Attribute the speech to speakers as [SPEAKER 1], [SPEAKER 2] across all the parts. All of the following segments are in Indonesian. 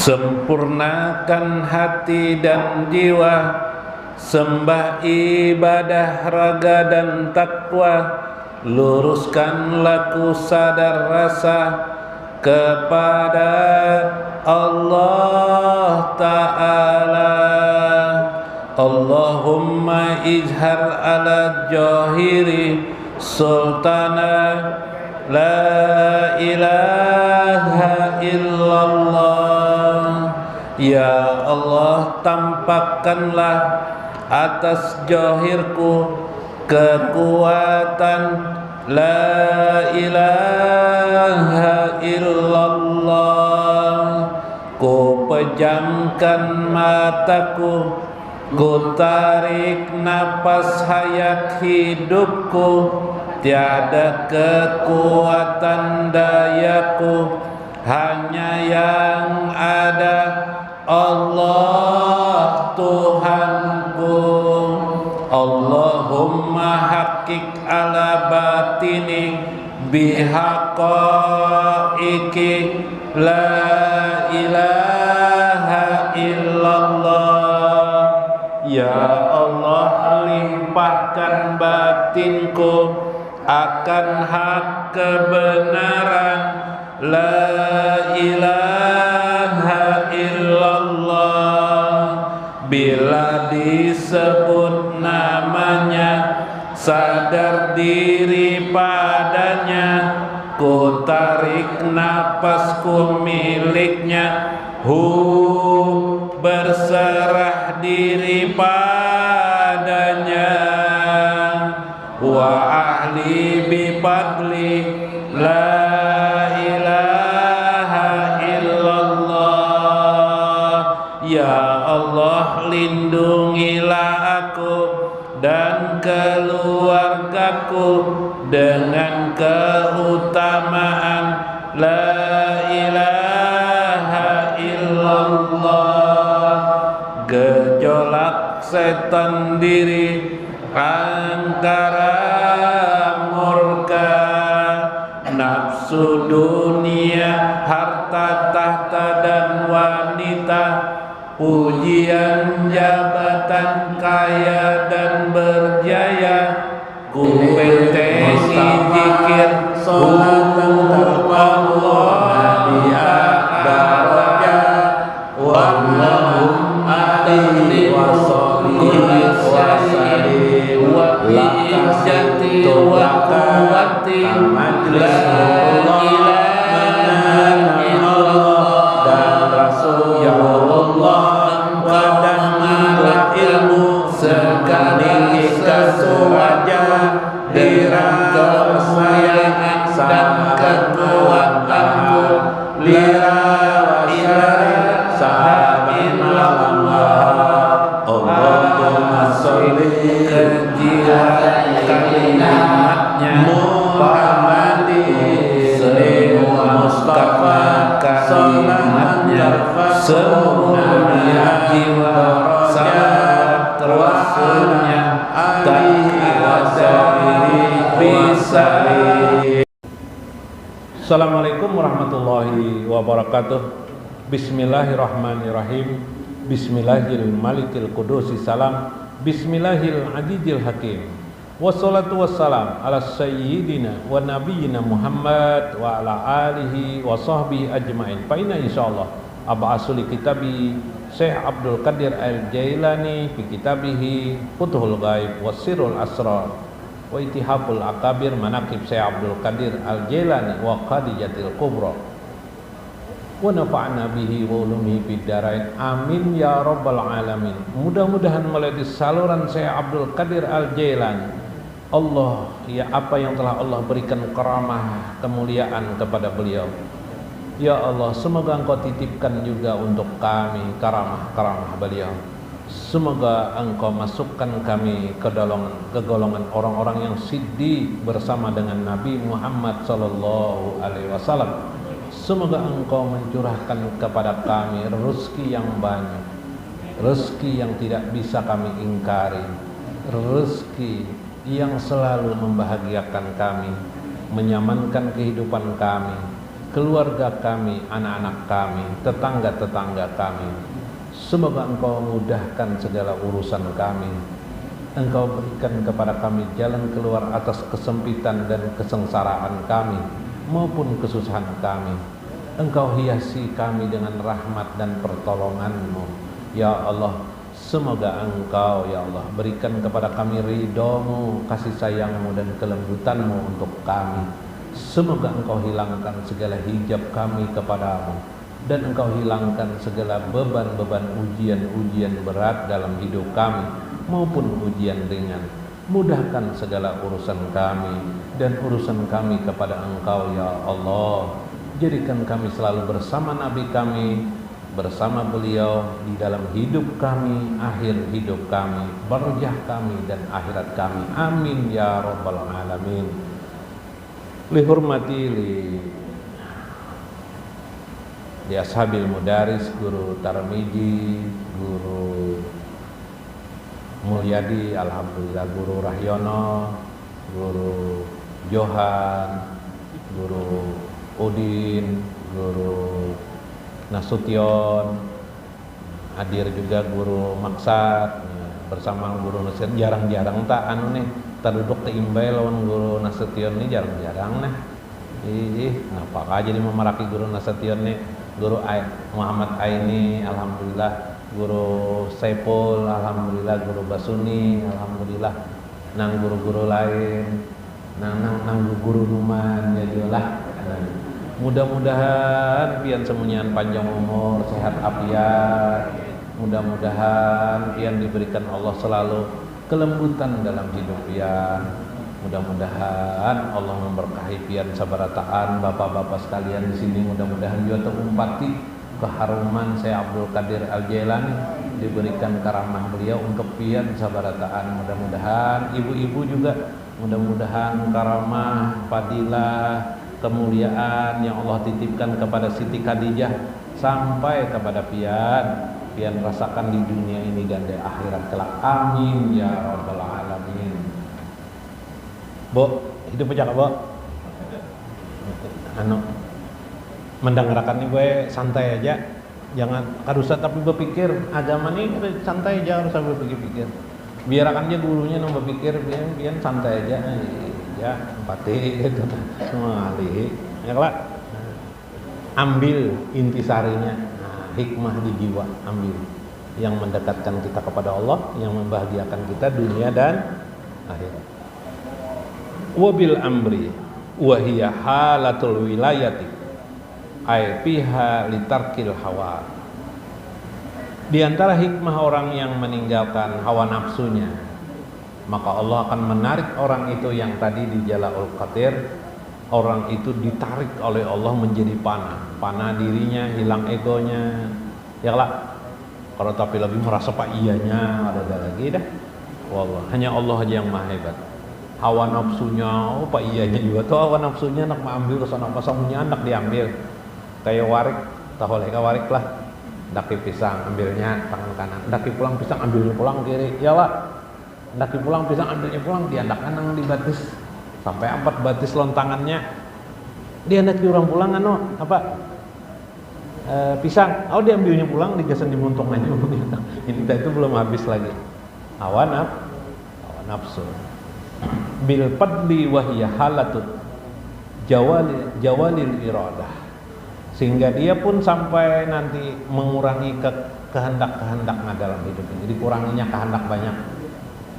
[SPEAKER 1] Sempurnakan hati dan jiwa, sembah ibadah raga dan takwa, luruskan laku sadar rasa kepada Allah Ta'ala. Allahumma izhar ala jahiri sultana la ilaha illallah. Ya Allah, tampakkanlah atas jahirku kekuatan la ilaha illallah. Ku pejamkan mataku, ku tarik napas hayat hidupku, tiada kekuatan dayaku, hanya yang ada Allah Tuhanku. Allahumma haqiq ala batini bihaqaiki la ilaha illallah. Ya Allah, limpahkan batinku akan hak kebenaran la ilaha illallah. Bila disebut namanya, sadar diri padanya, ku tarik napasku miliknya, berserah diri padanya. Wa ahli bifadli la ilaha illallah. Ya Allah, lindungilah aku dan keluargaku dengan keutamaan la ilaha illallah. Gejolak setan diri angkara murka, nafsu dunia, harta tahta dan wanita, pujian jabatan kaya dan berjaya, ku bentengi zikir Allah Ta'ala. Allahumma inni wa salli wa sallim wa bi'izzati wa quwwati la ilaha illallah. Dan Rasulullah dan ilmu sekali kesuwaja dirangka kemuliaan dan kekuatanku lira wasari sahabillah. Allahumma sholli kejiwaan kalimatnya Muhammadin semua Mustafa kalimatnya semua jiwa sahabat Rasulnya tak bisa. Assalamualaikum warahmatullahi wabarakatuh. Bismillahirrahmanirrahim. Bismillahil malikil qudusi salam. Bismillahil azizil hakim. Wassalatu wassalam ala sayyidina wa nabiyyina Muhammad wa ala alihi wa sahbihi ajma'in. Fa inna insyaallah ab'asuli kitabi Syekh Abdul Qadir Al-Jailani fi kitabihi Futhul Ghaib wa Sirrul Asrar wa Itihaful Akabir manaqib Syekh Abdul Qadir Al-Jailani wa Khadijatil Kubra wa nafa'na bihi wa ulumihi fid dharain. Amin ya rabbal alamin. Mudah-mudahan melalui saluran Syekh Abdul Qadir Al-Jailani, Allah, ya apa yang telah Allah berikan karamah kemuliaan kepada beliau, ya Allah, semoga Engkau titipkan juga untuk kami karamah-karamah beliau. Semoga Engkau masukkan kami ke golongan orang-orang yang siddiq bersama dengan Nabi Muhammad sallallahu alaihi wasallam. Semoga Engkau mencurahkan kepada kami rezeki yang banyak, rezeki yang tidak bisa kami ingkari, rezeki yang selalu membahagiakan kami, menyamankan kehidupan kami, keluarga kami, anak-anak kami, tetangga-tetangga kami. Semoga Engkau mudahkan segala urusan kami. Engkau berikan kepada kami jalan keluar atas kesempitan dan kesengsaraan kami maupun kesusahan kami. Engkau hiasi kami dengan rahmat dan pertolongan-Mu. Ya Allah, semoga Engkau ya Allah berikan kepada kami ridho-Mu, kasih sayang-Mu dan kelembutan-Mu untuk kami. Semoga Engkau hilangkan segala hijab kami kepadamu, dan Engkau hilangkan segala beban-beban ujian-ujian berat dalam hidup kami maupun ujian ringan. Mudahkan segala urusan kami dan urusan kami kepada Engkau ya Allah. Jadikan kami selalu bersama Nabi kami, bersama beliau di dalam hidup kami, akhir hidup kami, barzah kami dan akhirat kami. Amin ya rabbal alamin. Lihurmati li ashabil mudaris, Guru Tarmiji, Guru Mulyadi, alhamdulillah, Guru Rahyono, Guru Johan, Guru Udin, Guru Nasution, hadir juga Guru Maksat bersama Guru Nasution. Jarang-jarang tak anu nih terduduk teimbay lawan Guru Nasution nih, jarang-jarang nih. Kenapa aja nih memaraki Guru Nasution nih? Guru Muhammad Aini, alhamdulillah, Guru Saiful, alhamdulillah, Guru Basuni, alhamdulillah, nang guru-guru lain, nang guru Numan, jadilah. Mudah-mudahan pian semunyian panjang umur, sehat afiat. Mudah-mudahan pian diberikan Allah selalu kelembutan dalam hidup pian. Mudah-mudahan Allah memberkahi pian sabarataan bapak-bapak sekalian di sini. Mudah-mudahan juga terumpati keharuman Syekh Abdul Qadir Al-Jailani, diberikan karamah beliau untuk pian sabarataan. Mudah-mudahan ibu-ibu juga, mudah-mudahan karamah, fadilah, kemuliaan yang Allah titipkan kepada Siti Khadijah sampai kepada pian rasakan di dunia ini dan di akhirat kelak. Amin ya rabbal alamin. Bo, hidup aja Bo. Mendengarkan ini gue santai aja, jangan karusa tapi berpikir. Agama ini santai aja, harus berpikir. Biarkan aja gurunya yang berpikir, biar santai aja. Ya, empati gitu semua ahli. Ya kelak. Ambil intisarinya, hikmah di jiwa, ambil yang mendekatkan kita kepada Allah, yang membahagiakan kita dunia dan akhirat. Wabil amri wa hiya halatul wilayati ay fiha litarkil hawa. Di antara hikmah orang yang meninggalkan hawa nafsunya, maka Allah akan menarik orang itu yang tadi di Jala'ul Qadir. Orang itu ditarik oleh Allah menjadi panah dirinya, hilang egonya. Ya lah, kalau tapi lebih merasa pak iyanya ada lagi dah. Wallah, hanya Allah aja yang maha hebat. Hawa nafsunya, pak iyanya juga tuh hawa nafsunya nak mengambil kesana pasangnya anak diambil. Kayak warik, tahu leka warik lah. Daki pisang ambilnya tangan kanan, daki pulang pisang ambilnya pulang kiri. Ya lah. Daki pulang pisang ambilnya pulang, diandak kanan di batis sampai 4 batis lontangannya. Diandak di orang pulang pisang, diambilnya pulang, digasan di muntung aja. Ini itu belum habis lagi. Hawa nafsu. Bil padli wa hiya halatut jawalil iradah. Sehingga dia pun sampai nanti mengurangi kehendak-kehendak dalam hidup ini. Dikuranginya kehendak banyak.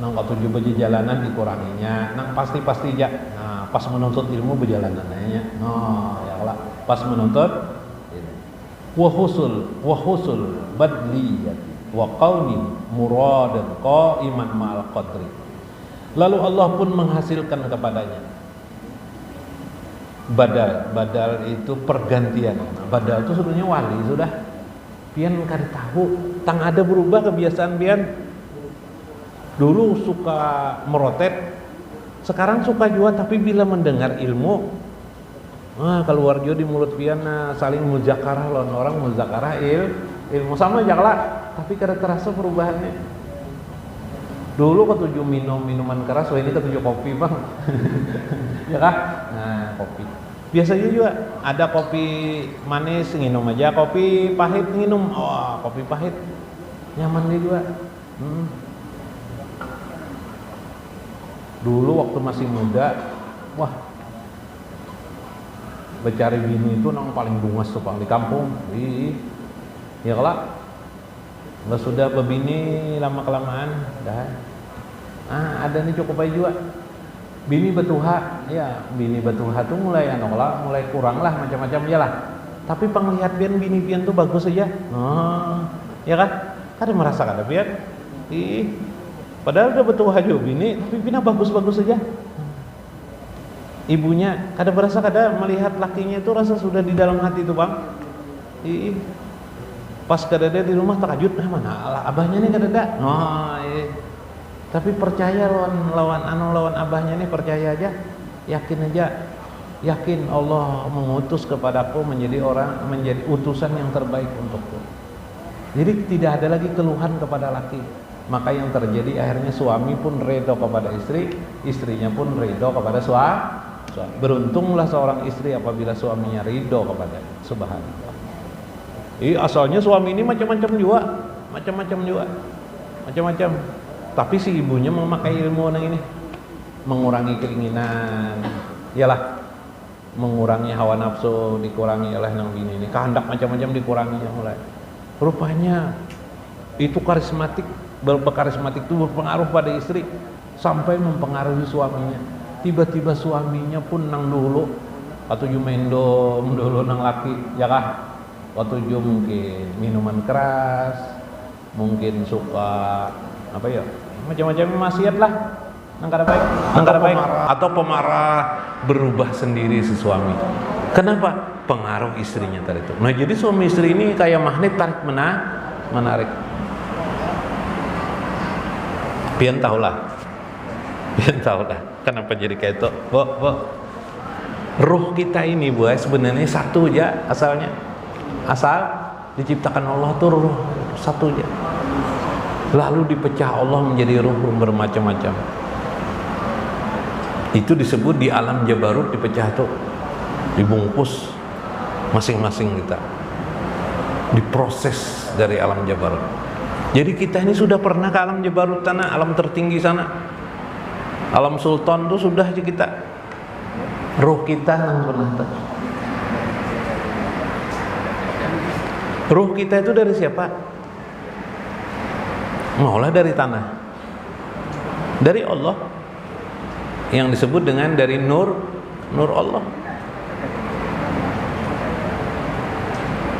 [SPEAKER 1] Nang ketujuh baju jalanan dikuranginya, nang pasti aja. Nah, pas menuntut ilmu berjalanannya. Ya Allah, pas menuntut wa husul badliyat wa qauni muradan qaiman ma'al qadri. Lalu Allah pun menghasilkan kepadanya badal itu pergantian. Badal itu sebenarnya wali sudah. Pian kada tahu, tang ada berubah kebiasaan pian. Dulu suka merotet, sekarang suka juga, tapi bila mendengar ilmu, keluar juga di mulut pian saling muzakarah lawan orang muzakarah ilmu sama aja lah, tapi kada terasa perubahannya. Dulu ketujuh minum minuman keras, ini ketujuh kopi bang, ya kah? Nah kopi. Biasanya juga ada kopi manis nginum aja, kopi pahit nginum. Oh, kopi pahit nyaman juga. Dulu waktu masih muda, wah, mencari bini itu nang paling bungas tuh Bang di kampung. Ya kelak, nggak sudah berbini lama kelamaan, dah. Ada nih cukup aja juga. Bini betuha, ya bini betuha tuh mulai mulai kurang lah macam-macam ya lah. Tapi penglihat bini pian tuh bagus aja. Ya kan? Kada merasa kada pian. Padahal udah betuha juga bini, tapi bina bagus-bagus aja. Ibunya kada merasa kada melihat lakinya itu rasa sudah di dalam hati itu Bang. Pas kada ada di rumah takajud, mana Allah abahnya nih kada ada. Tapi percaya lawan abahnya nih, percaya aja, yakin Allah mengutus kepadaku menjadi utusan yang terbaik untukku. Jadi tidak ada lagi keluhan kepada laki. Maka yang terjadi akhirnya suami pun ridho kepada istri, istrinya pun ridho kepada suami. Beruntunglah seorang istri apabila suaminya ridho kepada. Subhanallah. Asalnya suami ini macam-macam juga. Tapi si ibunya memakai ilmu ini, mengurangi keinginan, iyalah, mengurangi hawa nafsu, dikurangi oleh nang bini ini, kehendak macam-macam dikurangi mulai. Rupanya itu karismatik itu berpengaruh pada istri sampai mempengaruhi suaminya. Tiba-tiba suaminya pun nang dulu atau mendom dulu nang laki, ya kah? Waktu mungkin minuman keras, mungkin suka apa ya, macam-macam maksiat lah, nang kada baik atau pemarah, berubah sendiri si suami. Kenapa? Pengaruh istrinya tadi itu. Nah, jadi suami istri ini kayak magnet tarik menarik. Pian tahulah kenapa jadi kayak itu. Ruh kita ini sebenarnya satu aja asalnya. Asal diciptakan Allah tuh ruh satu aja. Lalu dipecah Allah menjadi ruh bermacam-macam. Itu disebut di alam Jabarut dipecah tuh, dibungkus masing-masing kita, diproses dari alam Jabarut. Jadi kita ini sudah pernah ke alam Jabarut tanah, alam tertinggi sana, alam Sultan tuh sudah aja kita. Ruh kita yang pernah tuh. Ruh kita itu dari siapa? Maulah dari tanah, dari Allah, yang disebut dengan dari nur Allah.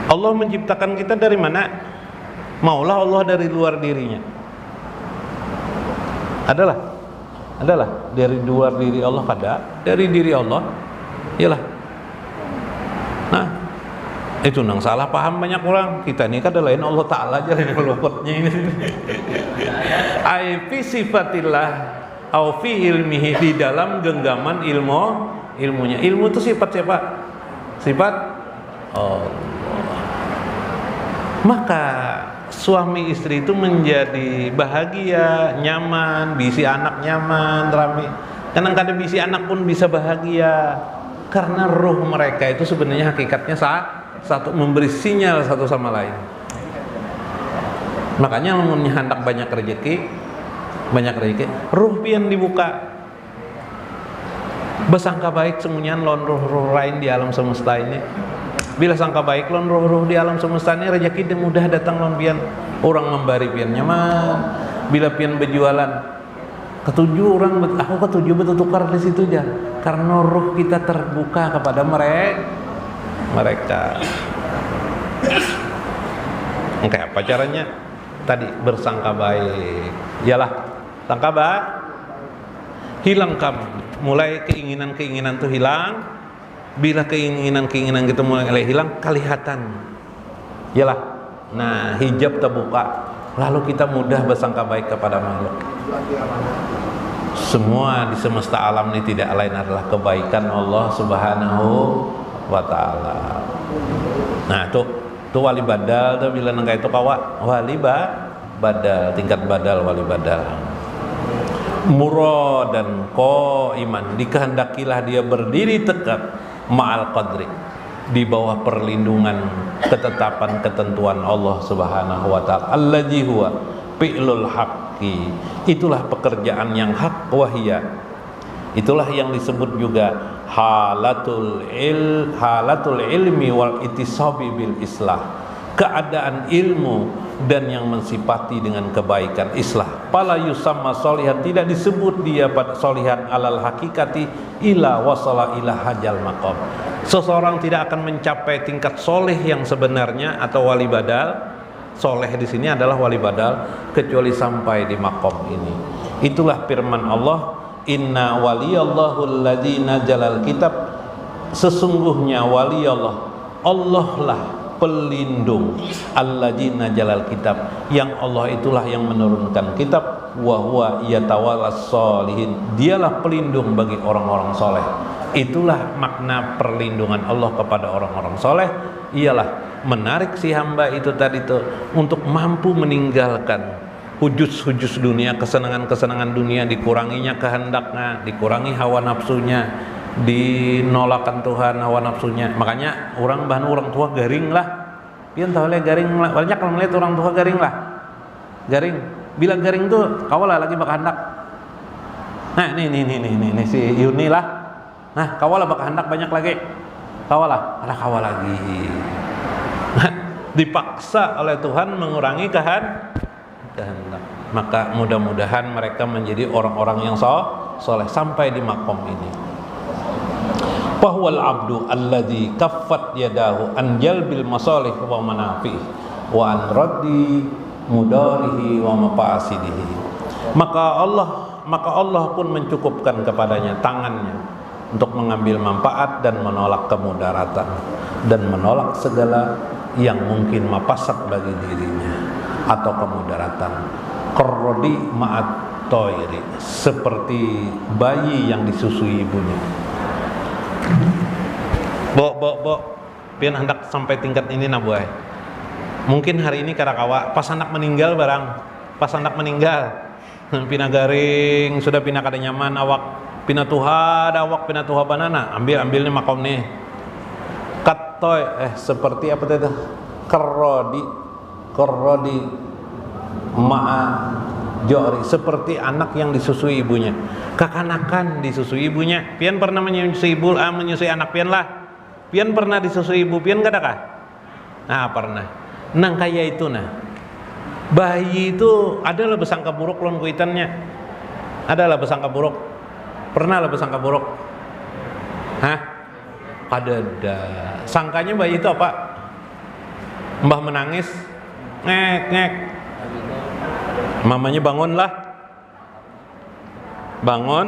[SPEAKER 1] Allah menciptakan kita dari mana? Maulah Allah dari luar dirinya. Adalah dari luar diri Allah kada, dari diri Allah. Iyalah. Nah, itu nang salah paham banyak orang. Kita ini kada lain Allah Ta'ala aja yang meluputnya ini. Ai fi sifatillah au fi ilmihi, di dalam genggaman ilmunya. Ilmu itu sifat siapa? Sifat Allah. Maka suami istri itu menjadi bahagia, nyaman, bisi anak nyaman, rame. Kadang-kadang bisi anak pun bisa bahagia karena ruh mereka itu sebenarnya hakikatnya satu, memberi sinyal satu sama lain. Makanya lamunnya hendak banyak rezeki, ruh pian dibuka. Bersangka baik semunyian lon ruh-ruh lain di alam semesta ini. Bila sangka baik lon ruh-ruh di alam semesta ini, rezeki dia mudah datang lon pian. Orang membari pian nyaman. Bila pian berjualan, ketujuh orang aku ketujuh betul tukar di situ aja. Karena ruh kita terbuka kepada mereka. Oke, apa caranya? Tadi bersangka baik. Iyalah, sangka baik. Hilang kamu. Mulai keinginan-keinginan itu hilang. Bila keinginan-keinginan kita mulai hilang, kelihatan. Iyalah. Nah, hijab terbuka. Lalu kita mudah bersangka baik kepada makhluk. Semua di semesta alam ini tidak lain adalah kebaikan Allah Subhanahu wa ta'ala. Nah, tuh wali badal tuh bila nangka itu kawa wali badal, tingkat badal wali badal. Murad dan ko iman, dikehendakilah dia berdiri tegak ma'al qadri, di bawah perlindungan ketetapan ketentuan Allah Subhanahu wa taala. Allazi huwa fi'lul haqqi, itulah pekerjaan yang hak, wahia, itulah yang disebut juga halatul ilmi wal ittisabi bil islah, keadaan ilmu dan yang mensifati dengan kebaikan, islah. Fala yusamma sholihan, tidak disebut dia pada sholihan alal hakikati ila wasala ila hajal maqam. Seseorang tidak akan mencapai tingkat soleh yang sebenarnya atau wali badal. Soleh di sini adalah wali badal kecuali sampai di makom ini. Itulah firman Allah, inna waliyallahu alladzi nazalal kitab, sesungguhnya wali Allah, Allah lah pelindung, alladzi nazalal kitab, yang Allah itulah yang menurunkan kitab, wa huwa yatawallas sholihin, dialah pelindung bagi orang-orang soleh. Itulah makna perlindungan Allah kepada orang-orang soleh, ialah menarik si hamba itu tadi itu untuk mampu meninggalkan hujus-hujus dunia, kesenangan-kesenangan dunia, dikuranginya kehendaknya, dikurangi hawa nafsunya, dinolakan Tuhan hawa nafsunya. Makanya orang tua garing lah, pian tahu le garing lah, banyak kalau melihat orang tua garing lah, garing, bila garing tuh kawalah lagi bakal hendak. Nah nih si Yuni lah, nah kawalah bakal hendak banyak lagi, kawalah, ada kawal lagi. Dipaksa oleh Tuhan mengurangi kehendak. Maka mudah-mudahan mereka menjadi orang-orang yang soleh sampai di makom ini. Fahwal abdu alladzi kaffat yadahu an jalbil masalih wa manafi wa an raddi mudarihi wa mafasidihi. Maka Allah pun mencukupkan kepadanya tangannya untuk mengambil manfaat dan menolak kemudaratan dan menolak segala yang mungkin mapasak bagi dirinya atau kemudaratan. Qarrodi ma'at toiri, seperti bayi yang disusui ibunya. Bo, pian hendak sampai tingkat ini nah buai. Mungkin hari ini karakawa pas anak meninggal barang, pas anak meninggal pina garing, sudah pina kada nyaman awak, pina tuha banana, ambilnya makom nih. Katoy seperti apa itu? Qarrodi ma'a jori, seperti anak yang disusui ibunya. Kekanakan disusui ibunya. Pian pernah menyusui ibu, menyusui anak pian lah. Pian pernah disusui ibu pian kada kah? Nah pernah. Nang kaya itu nah. Bayi itu adalah bersangka buruk lawan kuitannya. Adalah bersangka buruk. Pernah lah bersangka buruk. Hah? Kadada. Sangkanya bayi itu apa? Mbah menangis, ngek. Mamanya bangun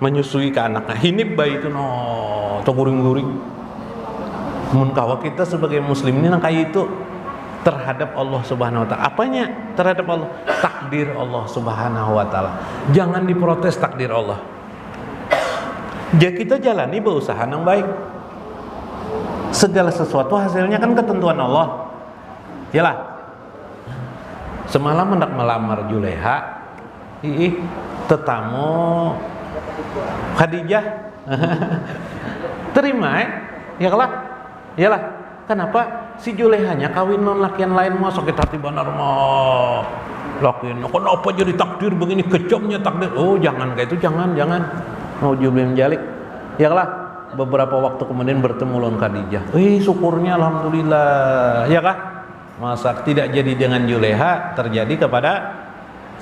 [SPEAKER 1] menyusui ke anaknya. Hinip bayi itu atau guring-guring. Mun kawa kita sebagai muslim ini nang kayak itu terhadap Allah Subhanahu wa taala. Apanya terhadap Allah? Takdir Allah Subhanahu wa taala. Jangan diprotes takdir Allah. Jadi kita jalani berusaha yang baik. Segala sesuatu hasilnya kan ketentuan Allah. Yalah. Semalam hendak melamar Juleha, tetamu Khadijah. Terima Yalah. Kenapa? Si Julehanya kawin non lakian lain mau sakit hati benar mau. Lakian kenapa jadi takdir begini, kejamnya takdir. Oh, jangan kayak itu, jangan. Mau jubilin jalik. Yalah. Beberapa waktu kemudian bertemu lawan Khadijah. Syukurnya alhamdulillah. Ya kah? Masa tidak jadi dengan Juleha, terjadi kepada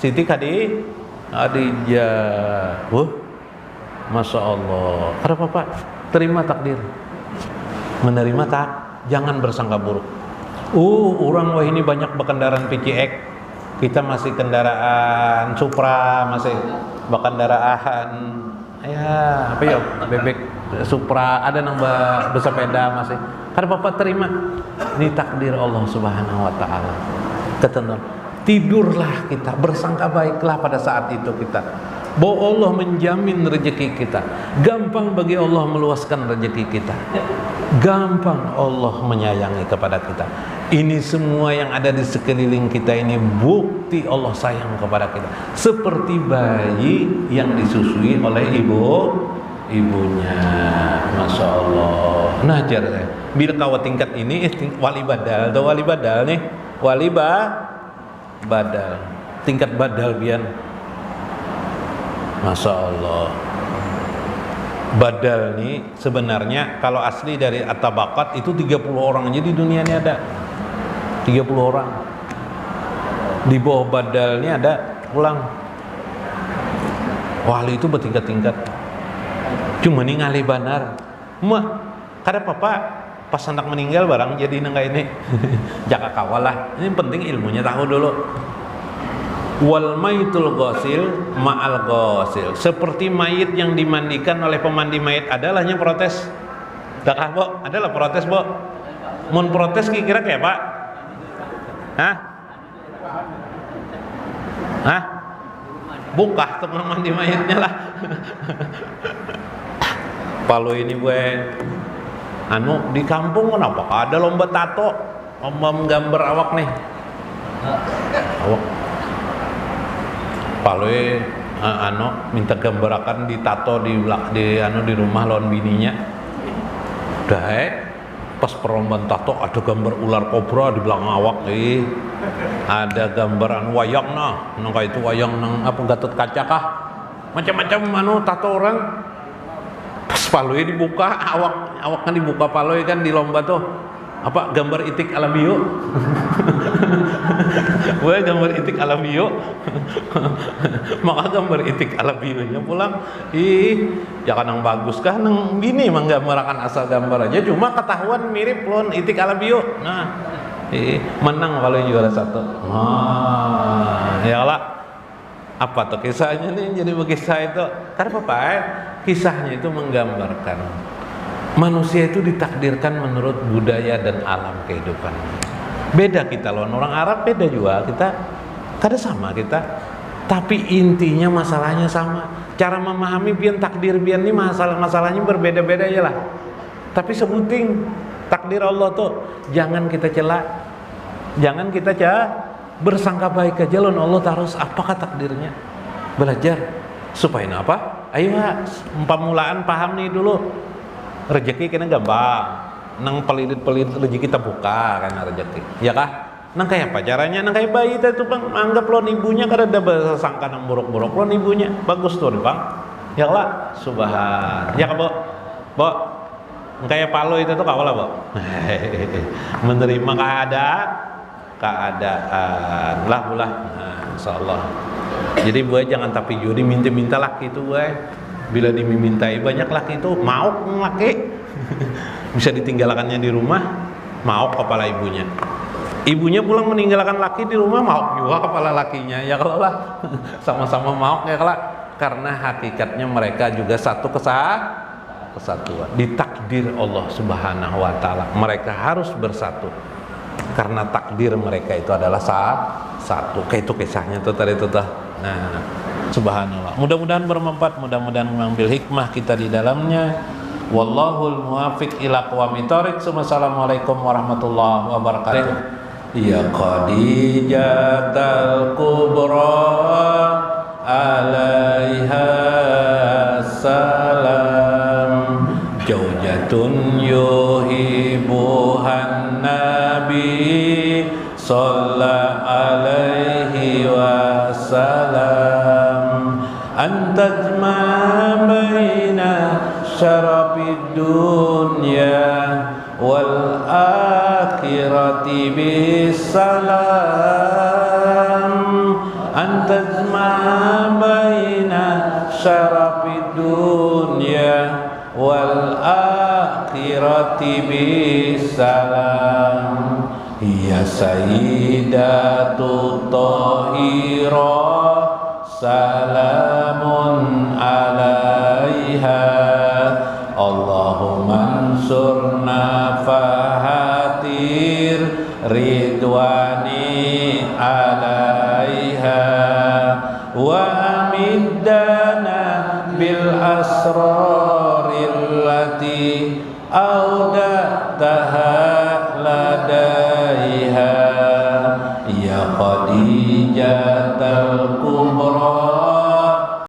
[SPEAKER 1] Siti Khadijah. Masya Allah. Ada apa? Terima takdir. Menerima tak? Jangan bersangka buruk. Orang wah ini banyak berkendaraan PCX. Kita masih kendaraan Supra, masih berkendaraan bebek Supra, ada nambah bersepeda masih. Karena Bapak terima, ini takdir Allah Subhanahu wa taala. Ketentuan. Tidurlah kita, bersangka baiklah pada saat itu kita. Bahwa Allah menjamin rezeki kita. Gampang bagi Allah meluaskan rezeki kita. Gampang Allah menyayangi kepada kita. Ini semua yang ada di sekeliling kita ini bukti Allah sayang kepada kita. Seperti bayi yang disusui oleh ibunya. Masya Allah. Nah ajar saya. Bila kau tingkat ini wali badal, atau wali badal nih, badal, tingkat badal bian. Masya Allah. Badal nih sebenarnya kalau asli dari At-Tabaqat itu 30 orang aja di dunia ini ada. 30 orang. Di bawah badal ini ada ulang. Wali itu bertingkat-tingkat. Cuma nih ngalih banar. Mah, kada apa-apa pas anak meninggal barang jadi nengka ini. Jaka kawal lah. Ini penting ilmunya tahu dulu. Wal maitul ghasil ma'al ghasil. Seperti mayit yang dimandikan oleh pemandi mayit, adalahnya protes. Dakah, Bo? Adalah protes, Bo. Mun protes kira-kira kayak Pak? Hah? Hah? Buka teman mandi mayitnya lah. Palu ini gue di kampung kenapa ada lomba tato, lomba menggambar awak nih. Awak Palu minta gambarakan ditato di rumah lawan bininya. Udah pas perlombaan tato ada gambar ular kobra di belakang awak ada gambaran wayang nang itu wayang nang apa Gatot Kaca kah macam-macam tato orang. Pas Paloi dibuka awaknya dibuka Paloi kan di lomba tuh apa gambar itik alamiyo. Gue gambar itik alamiyo. Maka gambar itik alamiyonya pulang ya kan yang bagus kah nang bini emang gambarkan asal gambar aja cuma ketahuan mirip lon itik alamiyo. Nah menang kalau juara 1. Ya lah apa tuh kisahnya nih jadi berkisah itu karena apa kisahnya itu menggambarkan manusia itu ditakdirkan menurut budaya dan alam kehidupan. Beda kita lawan orang Arab, beda juga kita. Kada sama kita. Tapi intinya masalahnya sama. Cara memahami bian takdir bian ini masalahnya berbeda-beda aja lah. Tapi sebuting takdir Allah tuh jangan kita celak. Jangan kita bersangka baik aja lawan Allah terus apakah takdirnya. Belajar supaya apa? Ayo pamulaan paham nih dulu. Rezeki kena gampang nang pelit-pelit rezeki kita buka karena rezeki ya kah nang kayak apa caranya nang kayak bayi itu bang anggap lo ibunya kada ada bersangka nang buruk-buruk lo ibunya bagus tuh bang ya lah subhan ya kah bo kayak palo itu tuh kawal lah bo menerima keadaan lah bulah insyaallah jadi gue jangan tapi judi minta laki itu gue bila dimintai banyak laki itu mau laki bisa ditinggalkannya di rumah mau kepala ibunya pulang meninggalkan laki di rumah mau juga kepala lakinya ya kalau lah sama-sama mau ya kalau karena hakikatnya mereka juga satu kesatuan ditakdir Allah Subhanahu wa taala mereka harus bersatu karena takdir mereka itu adalah satu kayak itu kisahnya tuh tadi tuh nah subhanallah mudah-mudahan bermanfaat mudah-mudahan mengambil hikmah kita di dalamnya wallahul muwaffiq ila aqwamit thoriq. Assalamualaikum warahmatullahi wabarakatuh. Ya Khadijatul Kubra alaiha salam jaujatun yuhibuhan nabi sallallahu alaihi wasallam antajma baina syarafid dunya wal akhirati bisalam antajma baina syarafid dunya wal akhirati bisalam ya sayyidatu thahira salamun alaiha Allahumma ansurna fahatir ridwani alaiha wa amiddana bil asrarillati